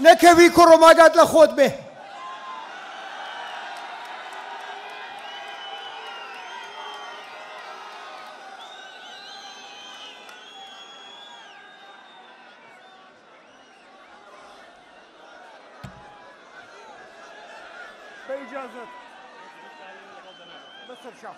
نەکەوی کوڕۆماگات لە خۆت بێ. بإجازة بس الشاف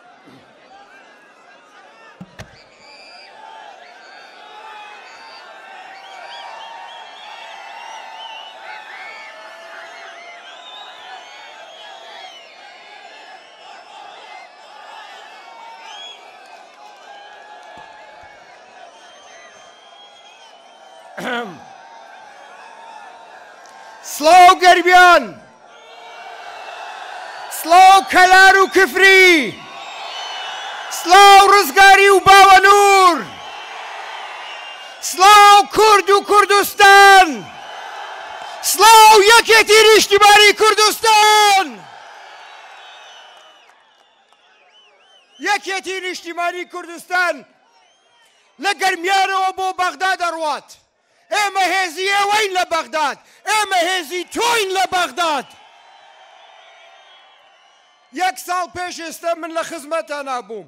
سڵاو گەرمیان، سڵاو کەلار و کفری، سڵاو ڕزگاری و باوەنور، سڵاو کورد و کوردستان، سڵاو یەکێتی نیشتیمانی کوردستان. یەکێتی نیشتیمانی کوردستان لە گەرمیانەوە بۆ بەغداد دەڕوات. ئێمە هێزی ئێوەین لە بەغداد، ئێمە هێزی تۆین لە بەغداد. یەک ساڵ پێش ئێستا من لە خزمەتان نابووم،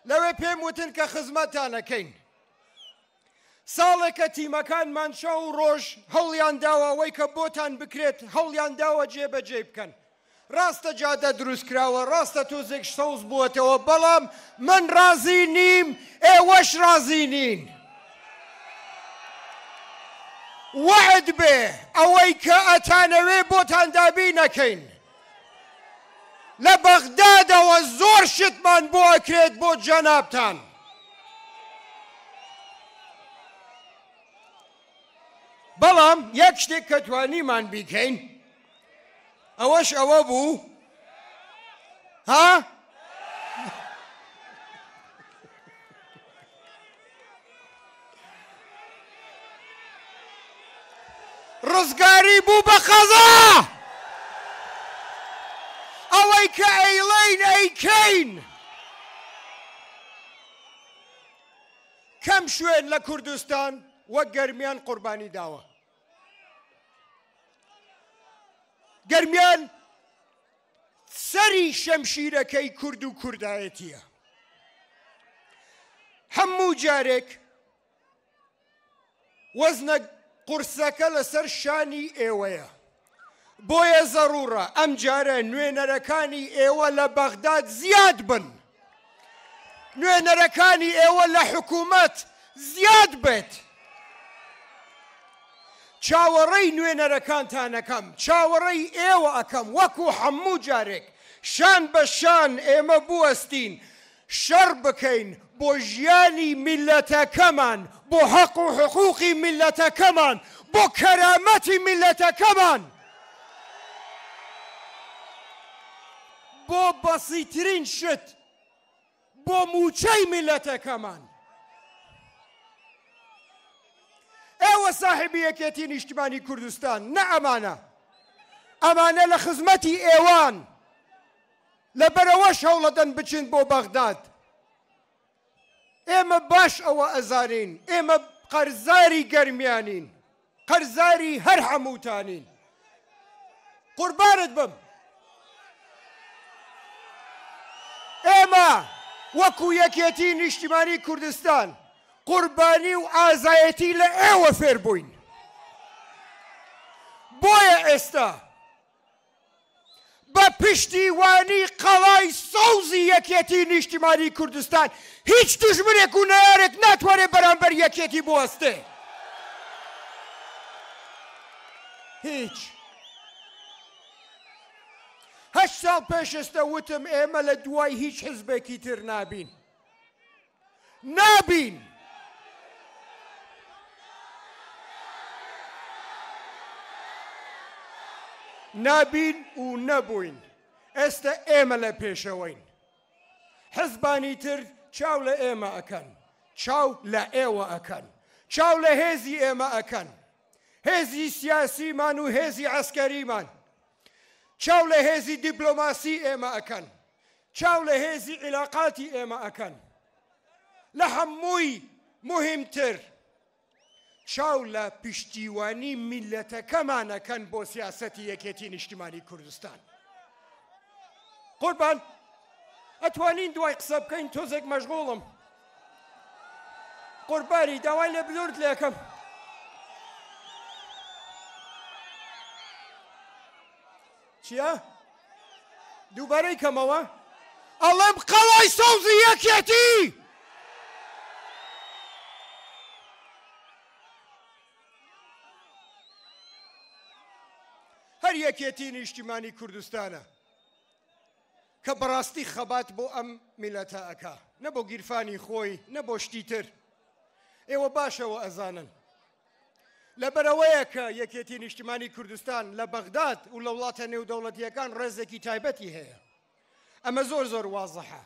لەوێ پێم وتن کە خزمەتانەکەین. ساڵێکە تیمەکانمان شەو و ڕۆژ هەوڵیان داوە ئەوەی کە بۆتان بکرێت، هەوڵیان داوە جێبەجێ بکەن. ڕاستە جادە دروست کراوە، ڕاستە تۆزێک سەوز بووەتەوە، بەڵام من ڕازی نیم، ئێوەش ڕازی نین. وعد بێ ئەوەی کە ئەتانەوێ بۆتان دابی نەکەین. لە بەغدادەوە زۆر شتمان بۆ ئەکرێت بۆ جەنابتان. بەڵام یەک شتێک کە توانیمان بیکەین ئەوەش ئەوە بوو، ها؟ ڕزگاری بوو بە قەزا. ئەوەی کە ئەیڵێین ئەیکەین. کەم شوێن لە کوردستان وەک گەرمیان قوربانی داوە. گەرمیان سەری شەمشیرەکەی کورد و کوردایەتیە. هەموو جارێک وەزنە قورسەکە لەسەر شانی ئێوەیە. بۆیە زەڕوورە ئەم جارە نوێنەرەکانی ئێوە لە بەغداد زیاد بن، نوێنەرەکانی ئێوە لە حکوومەت زیاد بێت. چاوەڕێی نوێنەرەکانتان ئەەکەم، چاوەڕێی ئێوە ئەەکەم، وەکو هەموو جارێک شان بە شان ئێمە بوەستین شەڕ بکەین بۆ ژیانی میلەتەکەمان، بۆ حەق و حقوقی میلەتەکەمان، بۆ کەرامەتی میلەتەکەمان، بۆ بەسیترین شت، بۆ موچەی میلەتەکەمان. ئێوە ساحیبی یەکێتی نیشتیمانی کوردستان، نە ئەمانە. ئەمانە لە خزمەتی ئێوان لەبەرەوەش هەوڵەدەن بچین بۆ بەغداد. ئێمە باش ئەوە ئەزانین، ئێمە قەرزاری گەرمیانین، قەرزاری هەر هەمووتانین. قوربانت بم. ئێمە وەکو یەکێتی نیشتیمانی کوردستان قوربانی و ئازایەتی لە ئێوە فێر بووین. بۆیە ئێستا بە پشتیوانی قەڵای سەوزی یەکێتی نیشتیمانی کوردستان هیچ دوژمنێک و نەیارێک ناتوانێت بەرامبەر یەکێتی بوەستێ. هیچ. 8 ساڵ پێش ئێستا وتم ئێمە لە دوای هیچ حزبێکی تر نابین. نابین. نابین و نەبووین. ئێستا ئێمە لە پێشەوەین. حزبانی تر چاو لە ئێمە ئەکەن، چاو لە ئێوە ئەکەن، چاو لە هێزی ئێمە ئەکەن، هێزی سیاسیمان و هێزی عەسکەریمان، چاو لە هێزی دیپلۆماسی ئێمە ئەکەن، چاو لە هێزی عیلاقاتی ئێمە ئەکەن. لە هەمووی مهمتر چاو لە پشتیوانی میلەتەکەمانەکەن بۆ سیاسەتی یەکێتی نیشتیمانی کوردستان. قوربان ئەتوانین دوای قسە بکەین تۆزێک مەشغوڵم. قوربانی داوای لێ بدورت لێکەم. چییە؟ دووبارەی کەمەوە؟ ئەڵێم قەڵای سەوزی یەکێتی! هەر یەکێتی نیشتیمانی کوردستانە کە بەڕاستی خەبات بۆ ئەم میلەتە ئەکا، نە بۆ گیرفانی خۆی، نە بۆ شتی تر. ئێوە باشەوە ئەزانن لەبەرەوەیە کە یەکێتی نیشتیمانی کوردستان لە بەغداد و لە وڵاتە نێودەوڵەتیەکان ڕێزێکی تایبەتی هەیە. ئەمە زۆر زۆر وازەحە.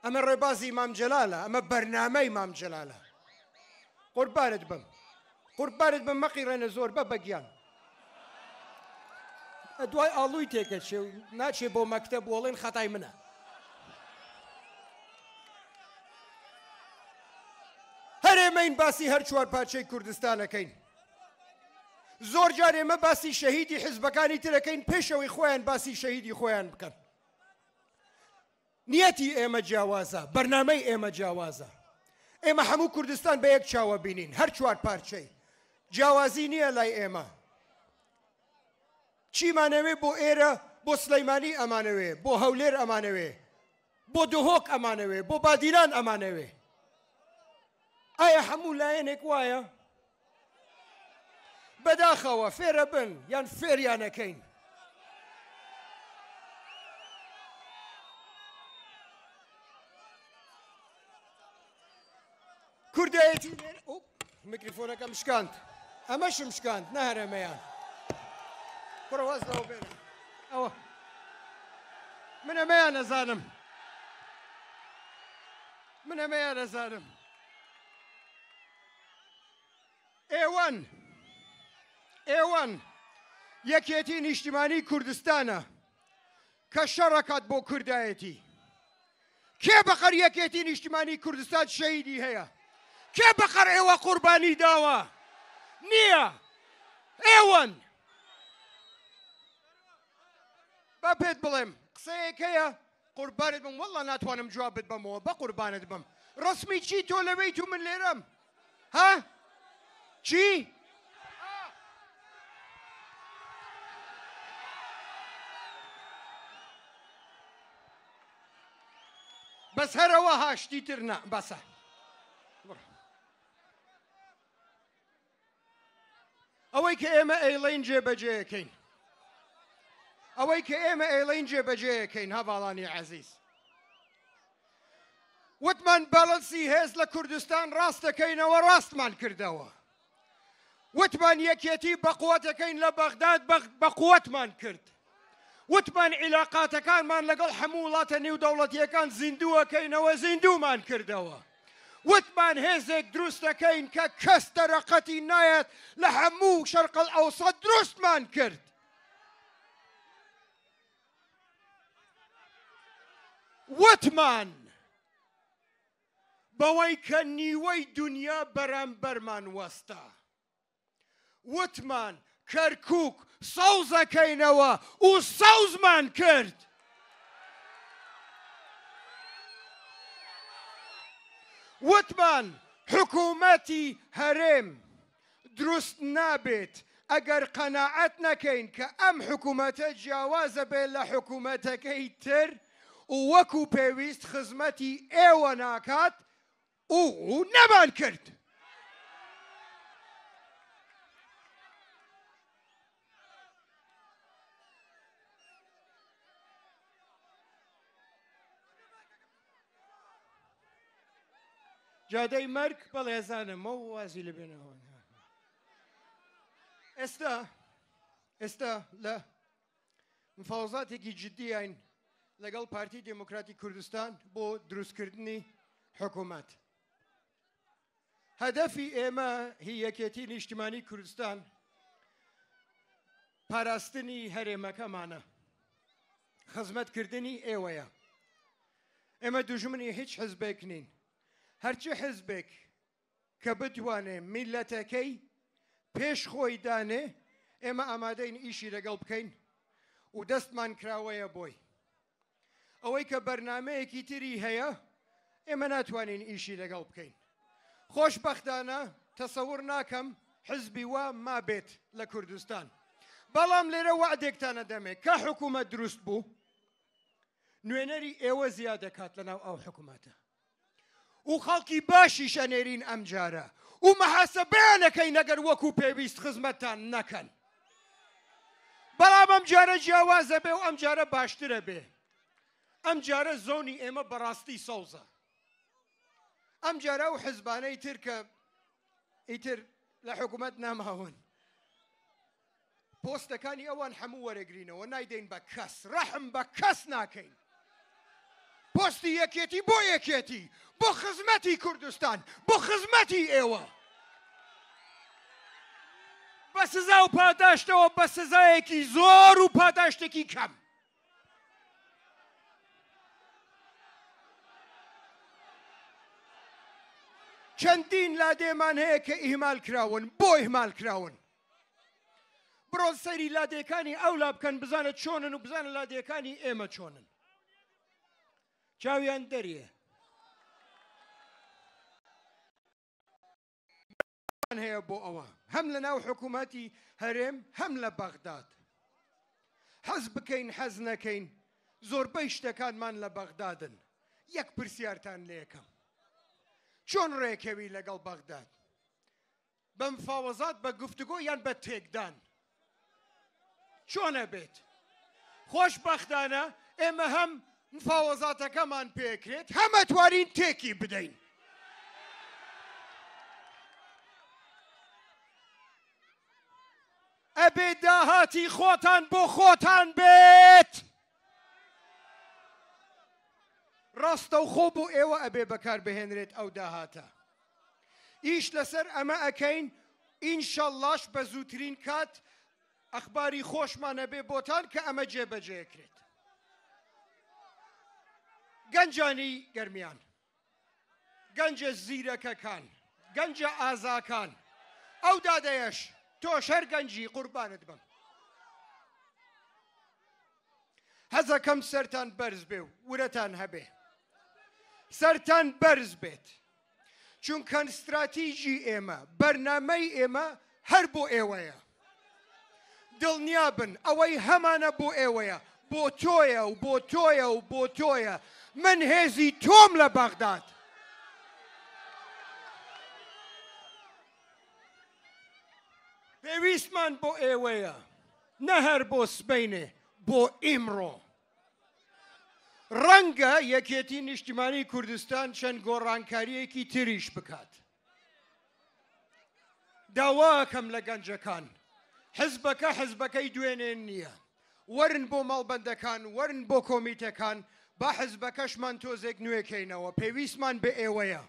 ئەمە ڕێبازی مام جەلالە، ئەمە بەرنامەی مام جەلالە. قوربانت بم مەقیڕێنە زۆر بە بەگیان. دوای ئاڵووی تێکەچێ و ناچێ بۆ مەکتەب وەڵێن خەتای منە. هەر ئێمەین باسی هەر چوار پارچەی کوردستانەکەین. زۆر جار ئێمە باسی شەهیدی حیزبەکانی ترەکەین پێشەوەی خۆیان باسی شەهیدی خۆیان بکەن. نیەتی ئێمە جیاوازە، بەرنامەی ئێمە جیاوازە. ئێمە هەموو کوردستان بە یەک چاوە بینین، هەر چوار پارچەی. جیاوازی نییە لای ئێمە. چیمانەوێ بۆ ئێرە، بۆ سلەیمانی ئەمانەوێ، بۆ هەولێر ئەمانەوێ، بۆ دهۆک ئەمانەوێ، بۆ بادیران ئەمانەوێ. ئایا هەموو لایەنێک وایە؟ بەداخەوە فێرە بن یان فێریانەکەین. کوردایەتی میکرۆفۆنەکەم شکاند. ئەمەشم شکاند نەهەرەمەیان. پڕەوەزەوە بێنە. ئەوە من ئەمەیان نەزانم. ئێوەن یەکێتی نیشتیمانی کوردستانە کە شەڕەکات بۆ کوردایەتی. کێ بەقەر یەکێتی نیشتیمانی کوردستان شەهیدی هەیە؟ کێ بەقەر ئێوە قوربانی داوە؟ نییە. ئێوەن با پێت بڵێم قسەیەک هەیە قوربانت بم وەڵڵا ناتوانم جوابت بەمەوە بە قوربانت بم. ڕسمی چی تۆ لەوەیت و من لێرەم؟ ها؟ چی؟ بەس هەرەوە هاشتی تر نە بەسە. ئەوەی کە ئێمە ئەیڵین جێبەجێیەکەین. هەڤاڵانی عەزیز. وتمان بەڵەسی هێز لە کوردستان ڕاستەکەینەوە ڕاستمان کردەوە. وتمان یەکێتی بەقووەتەکەین لە بەغداد بەقووەتمان کرد. وتمان عیلاقاتەکانمان لەگەڵ هەموو وڵاتە نێودەوڵەتیەکان زیندووەکەینەوە زیندوومان کردەوە. وتمان هێزێک دروستەکەین کە کەس تەرەقەتی نایەت لە هەموو شەرقەل ئەوسەد دروستمان کرد. وتمان بەوەی کە نیوەی دنیا بەرامبەرمان وەستا. وتمان کەرکووک سەوزەکەینەوە و سەوزمان کرد. وتمان حکوومەتی هەرێم دروست نابێت ئەگەر قەناعەت نەکەین کە ئەم حکوومەتە جیاوازە بێت لە حکوومەتەکەی تر و وەکو پێویست خزمەتی ئێوە ناکات و نەمان کرد. جادەی مەرگ بەڵێزانم وازی لە بێنەوە. ئێستا لە مفاوزاتێکی جددیین لەگەڵ پارتی دموکراتی کوردستان بۆ دروستکردنی حکوومەت. هەدەفی ئێمە هی یەکێتی نیشتیمانی کوردستان پاراستنی هەرێمەکەمانە، خزمەتکردنی ئێوەیە. ئێمە دوژمنی هیچ حزبێک نین. هەرچی حزبێک کە بتوانێ میلەتەکەی پێش خۆی دانێ ئێمە ئامادەین ئیشی لەگەڵ بکەین و دەستمان کراوەیە بۆی ئەوەی کە بەرنامەیەکی تری هەیە ئێمە ناتوانین ئیشی لەگەڵ بکەین خۆشبەختانە تەسەور ناکەم حزبی وا مابێت لە کوردستان بەڵام لێرە وعدێکتانە دەمێ کە حکوومەت دروست بوو نوێنەری ئێوە زیاد دەکات لەناو ئەو حکوومەتە و خەڵکی باشیش ئەنێرین ئەم جارە و مەحاسەبەیانەکەی نەگەر وەکو پێویست خزمەتتان نەکەن بەڵام ئەم جارە جیاوازە بێ و ئەم جارە باشترە بێ ئەم جارە زۆنی ئێمە بەڕاستی سەوزە ئەم جارە و حزبانەی تر کە ئیتر لە حکوومەت ناماون پۆستەکانی ئەوان هەموو وەرەگرینەوە نایدەین بە کەس ڕەحم بە کەس ناکەین پۆستی یەکێتی بۆ یەکێتی بۆ خزمەتی کوردستان بۆ خزمەتی ئێوە بە سزا و پاداشتەوە بە سزایەکی زۆر و پاداشتێکی کەم چەندین لادێمان هەیە کە ئیهمال کراون بۆ ئیهمال کراون بڕۆ سەیری لادێکانی ئەولا بکەن بزانە چۆنن و بزانە لادێکانی ئێمە چۆنن چاویان دەریە هەیە بۆ ئەوە هەم لە ناو حکوومەتی هەرێم هەم لە بەغداد حەز بکەین حەز نەکەین زۆربەی شتەکانمان لە بەغدادن یەک پرسیارتان لێ یەکەم چۆن ڕێکەوی لەگەڵ بەغداد بە مفاوەزات بە گفتوگۆ یان بە تێکدان چۆنە بێت خۆشبەختانە ئێمە هەم مفاوەزاتەکەمان پێکرێت هەم ئەتوانین تێکی بدەین ئەبێ داهاتی خۆتان بۆ خۆتان بێت ڕاستە و خۆ بۆ ئێوە ئەبێ بەکار بهێنرێت ئەو داهاتە ئیش لەسەر ئەمە ئەکەین ئینشەڵڵاش بە زووترین کات ئەخباری خۆشمانە بێ بۆتان کە ئەمە جێبەجێکرێت گەنجانی گەرمیان گەنجە زیرەکەکان گەنجە ئازاکان ئەو دادەیەش تۆش هەر گەنجی قوربانت بم هەزەکەم سەرتان بەرز بێ و ورەتان هەبێ سەرتان بەرز بێت چونکە استراتیژی ئێمە بەرنامەی ئێمە هەر بۆ ئێوەیە دڵنیا بن ئەوەی هەمانە بۆ ئێوەیە بۆ تۆیە و بۆ تۆیە و بۆ تۆیە من هێزی تۆم لە بەغداد پێویستمان بۆ ئێوەیە نە هەر بۆ سبەینێ بۆ ئیمڕۆ ڕەنگە یەکێتی نیشتیمانی کوردستان چەند گۆڕانکاریەکی تریش بکات داواکەم لە گەنجەکان حزبەکە حزبەکەی دوێنێن نییە وەرن بۆ ماڵبەندەکان وەرن بۆ کۆمیتەکان با حزبەکەشمان تۆزێک نوێکەینەوە پێویستمان بە ئێوەیە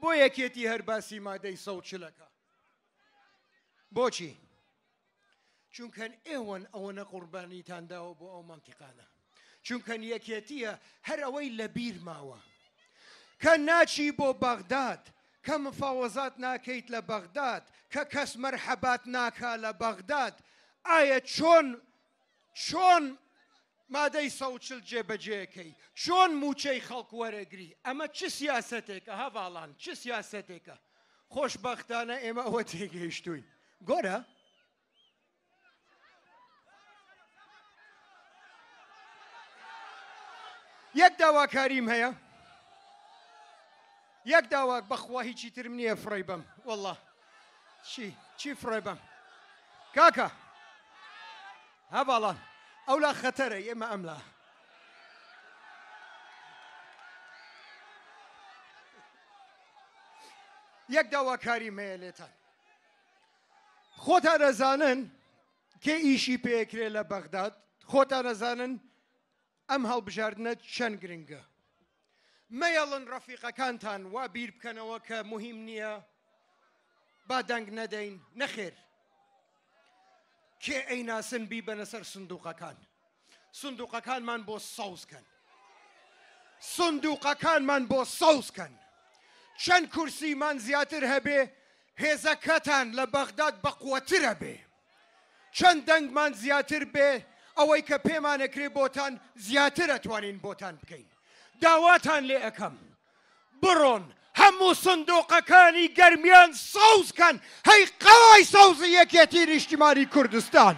بۆ یەکێتی هەر باسی مادەی 140 بۆچی چونکە ئێوەن ئەوەنە قوربانیتان داوە بۆ ئەو مەنتیقانە چونکە یەکێتیە هەر ئەوەی لە بیر ماوە کە ناچی بۆ بەغداد کە مفاوەزات ناکەیت لە بەغداد کە کەس مەرحەبات ناکا لە بەغداد ئایا چۆن مادەی 140 جێبەجێەکەی چۆن موچەی خەڵک وەرەگری ئەمە چ سیاسەتێکە هەڤاڵان چ سیاسەتێکە خۆشبەختانە ئێمە ئەوە تێگەیشتووین گۆرە یەک داواکاریم هەیە یەک داوا بەخوا هیچی ترم نییە فڕێ بەم وەڵڵا چی فڕێ بەم کاکە هەڤاڵان ئەولا خەتەرە ئێمە ئەملا یەک داواکاریم هەیە لێتان خۆتان دەزانن کێ ئیشی پێکرێ لە بەغداد خۆتان دەزانن ئەم هەڵبژاردنە چەند گرنگە مەیەڵن ڕەفیقەکانتان وا بیر بکەنەوە کە مهم نییە با دەنگ نەدەین نەخێر کێ ئەیناسن بی بەنە سەر سندوقەکان سندوقەکانمان بۆ سەوزکەن سندوقەکانمان بۆ سەوزکەن چەند کورسیمان زیاتر هەبێ هێزەکەتان لە بەغداد بەقووەترە بێ چەند دەنگمان زیاتر بێ ئەوەی کە پێمانەکرێ بۆتان زیاتر ئەتوانین بۆتان بکەین داواتان لێ ئەەکەم بڕۆن هەموو سندوقەکانی گەرمیان سەوزکەن هەی قەڵای سەوزی یەکێتی نیشتیمانی کوردستان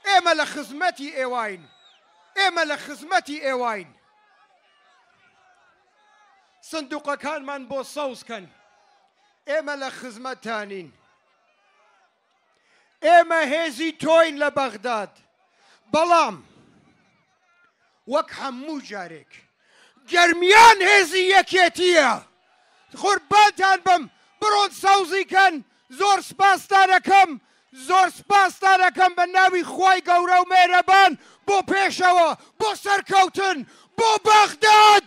ئێمە لە خزمەتی ئێوین ئێمە لە خزمەتی ئێوین سندوقەکانمان بۆ سەوزکەن ئێمە لە خزمەتانین ئێمە هێزی تۆین لە بەغداد بەڵام وەک هەموو جارێک گەرمیان هێزی یەکێتیە قوربانتان بم بڕۆن سەوزیکەن زۆر سپاسدارەکەم زۆر سپاسدارەکەم بە ناوی خوای گەورە و مێرەبان بۆ پێشەوە بۆ سەرکەوتن بۆ بەغداد